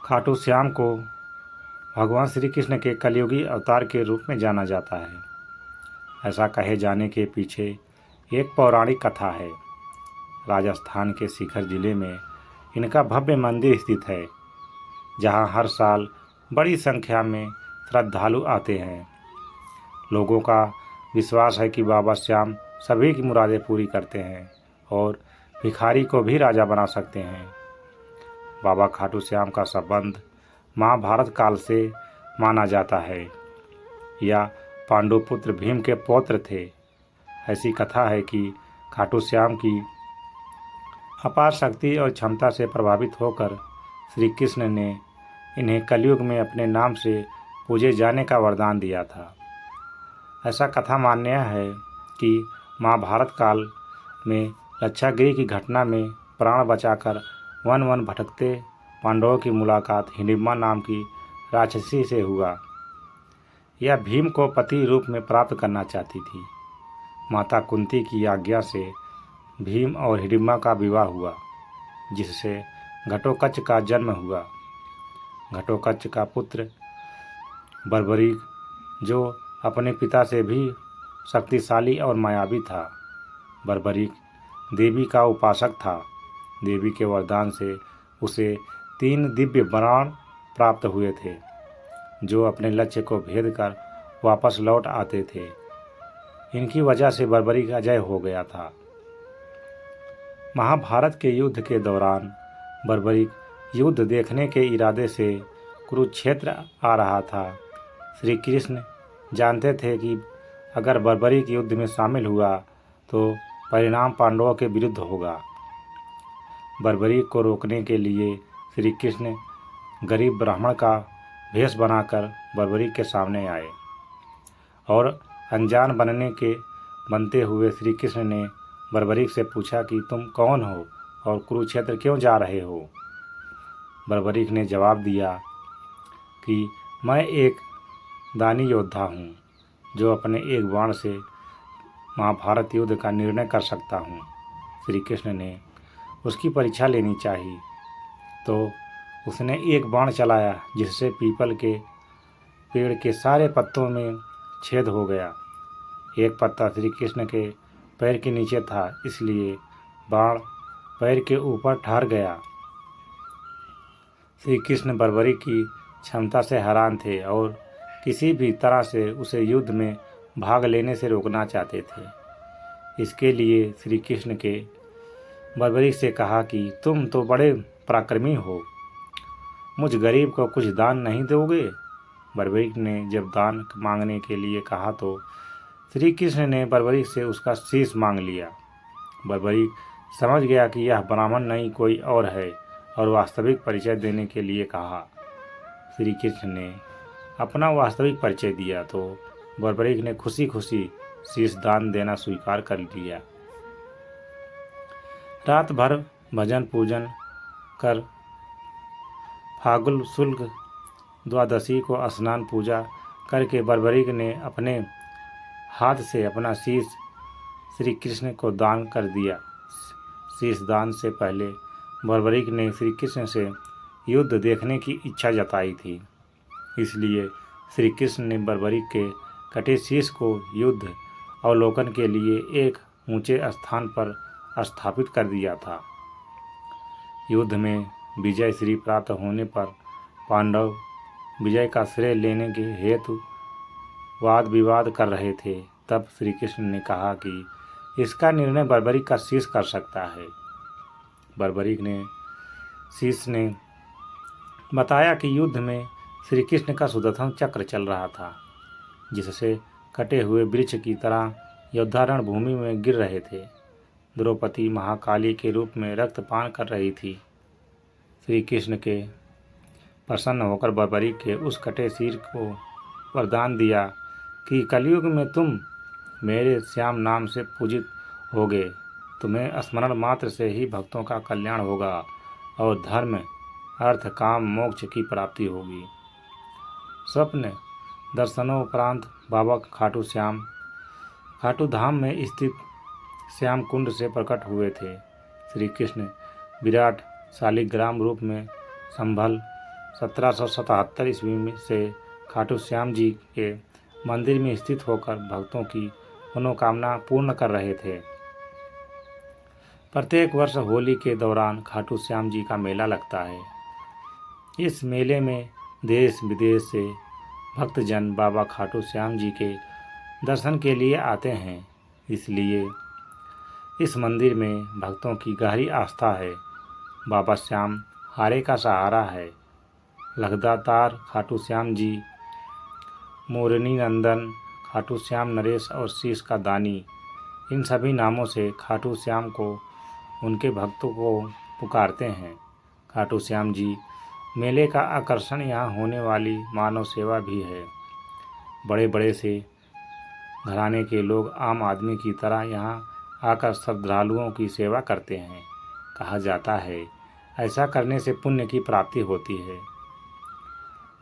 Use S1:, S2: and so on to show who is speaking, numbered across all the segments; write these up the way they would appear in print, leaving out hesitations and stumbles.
S1: खाटू श्याम को भगवान श्री कृष्ण के कलयुगी अवतार के रूप में जाना जाता है। ऐसा कहे जाने के पीछे एक पौराणिक कथा है। राजस्थान के सीकर जिले में इनका भव्य मंदिर स्थित है, जहां हर साल बड़ी संख्या में श्रद्धालु आते हैं। लोगों का विश्वास है कि बाबा श्याम सभी की मुरादें पूरी करते हैं और भिखारी को भी राजा बना सकते हैं। बाबा खाटू श्याम का संबंध महाभारत काल से माना जाता है। या पांडुपुत्र भीम के पौत्र थे। ऐसी कथा है कि खाटू श्याम की अपार शक्ति और क्षमता से प्रभावित होकर श्री कृष्ण ने इन्हें कलयुग में अपने नाम से पूजे जाने का वरदान दिया था। ऐसा कथा मान्य है कि महाभारत काल में लक्षागृह की घटना में प्राण बचाकर वन वन भटकते पांडवों की मुलाकात हिडिंबा नाम की राक्षसी से हुआ। यह भीम को पति रूप में प्राप्त करना चाहती थी। माता कुंती की आज्ञा से भीम और हिडिंबा का विवाह हुआ, जिससे घटोत्कच का जन्म हुआ। घटोत्कच का पुत्र बर्बरीक, जो अपने पिता से भी शक्तिशाली और मायावी था। बर्बरीक देवी का उपासक था। देवी के वरदान से उसे 3 दिव्य बाण प्राप्त हुए थे, जो अपने लक्ष्य को भेद कर वापस लौट आते थे। इनकी वजह से बर्बरीक अजय हो गया था। महाभारत के युद्ध के दौरान बर्बरीक युद्ध देखने के इरादे से कुरुक्षेत्र आ रहा था। श्री कृष्ण जानते थे कि अगर बर्बरीक युद्ध में शामिल हुआ तो परिणाम पांडवों के विरुद्ध होगा। बर्बरीक को रोकने के लिए श्री कृष्ण गरीब ब्राह्मण का भेष बनाकर बर्बरीक के सामने आए और अनजान बनते हुए श्री कृष्ण ने बर्बरीक से पूछा कि तुम कौन हो और कुरुक्षेत्र क्यों जा रहे हो। बर्बरीक ने जवाब दिया कि मैं एक दानी योद्धा हूँ, जो अपने एक बाण से महाभारत युद्ध का निर्णय कर सकता हूँ। श्री कृष्ण ने उसकी परीक्षा लेनी चाहिए, तो उसने एक बाण चलाया, जिससे पीपल के पेड़ के सारे पत्तों में छेद हो गया। एक पत्ता श्री कृष्ण के पैर के नीचे था, इसलिए बाण पैर के ऊपर ठहर गया। श्री कृष्ण बर्बरीक की क्षमता से हैरान थे और किसी भी तरह से उसे युद्ध में भाग लेने से रोकना चाहते थे। इसके लिए श्री कृष्ण के बर्बरीक से कहा कि तुम तो बड़े पराक्रमी हो, मुझ गरीब को कुछ दान नहीं दोगे। बर्बरीक ने जब दान मांगने के लिए कहा तो श्री कृष्ण ने बर्बरीक से उसका शीश मांग लिया। बर्बरीक समझ गया कि यह ब्राह्मण नहीं कोई और है और वास्तविक परिचय देने के लिए कहा। श्री कृष्ण ने अपना वास्तविक परिचय दिया तो बर्बरीक ने खुशी खुशी शीश दान देना स्वीकार कर लिया। रात भर भजन पूजन कर फाल्गुन शुक्ल द्वादशी को स्नान पूजा करके बर्बरीक ने अपने हाथ से अपना शीश श्री कृष्ण को दान कर दिया। शीश दान से पहले बर्बरीक ने श्री कृष्ण से युद्ध देखने की इच्छा जताई थी, इसलिए श्री कृष्ण ने बर्बरीक के कटे शीश को युद्ध अवलोकन के लिए एक ऊंचे स्थान पर स्थापित कर दिया था। युद्ध में विजय श्री प्राप्त होने पर पांडव विजय का श्रेय लेने के हेतु वाद विवाद कर रहे थे। तब श्री कृष्ण ने कहा कि इसका निर्णय बर्बरीक का शीश कर सकता है। बर्बरीक ने शीश ने बताया कि युद्ध में श्री कृष्ण का सुदर्शन चक्र चल रहा था, जिससे कटे हुए वृक्ष की तरह योद्धा रणभूमि में गिर रहे थे। द्रौपदी महाकाली के रूप में रक्तपान कर रही थी। श्री कृष्ण के प्रसन्न होकर बर्बरीक के उस कटे सिर को वरदान दिया कि कलयुग में तुम मेरे श्याम नाम से पूजित होगे। तुम्हें स्मरण मात्र से ही भक्तों का कल्याण होगा और धर्म, अर्थ, काम, मोक्ष की प्राप्ति होगी। स्वप्न दर्शनोपरांत बाबा खाटू श्याम खाटू धाम में स्थित श्याम कुंड से प्रकट हुए थे। श्री कृष्ण विराट शालिग्राम रूप में संभल 1777 ईस्वी में से खाटू श्याम जी के मंदिर में स्थित होकर भक्तों की मनोकामना पूर्ण कर रहे थे। प्रत्येक वर्ष होली के दौरान खाटू श्याम जी का मेला लगता है। इस मेले में देश विदेश से भक्तजन बाबा खाटू श्याम जी के दर्शन के लिए आते हैं। इसलिए इस मंदिर में भक्तों की गहरी आस्था है। बाबा श्याम हारे का सहारा है। लखदातार खाटू श्याम जी, मोरनी नंदन, खाटू श्याम नरेश और शीश का दानी, इन सभी नामों से खाटू श्याम को उनके भक्तों को पुकारते हैं। खाटू श्याम जी मेले का आकर्षण यहाँ होने वाली मानव सेवा भी है। बड़े बड़े से घराने के लोग आम आदमी की तरह यहाँ आकर श्रद्धालुओं की सेवा करते हैं। कहा जाता है ऐसा करने से पुण्य की प्राप्ति होती है।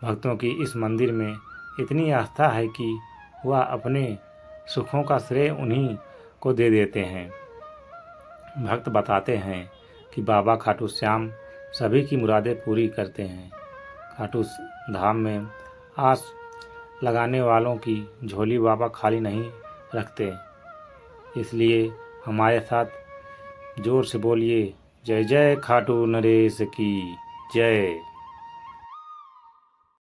S1: भक्तों की इस मंदिर में इतनी आस्था है कि वह अपने सुखों का श्रेय उन्हीं को दे देते हैं। भक्त बताते हैं कि बाबा खाटू श्याम सभी की मुरादें पूरी करते हैं। खाटू धाम में आस लगाने वालों की झोली बाबा खाली नहीं रखते। इसलिए हमारे साथ जोर से बोलिए, जय जय खाटू नरेश की जय।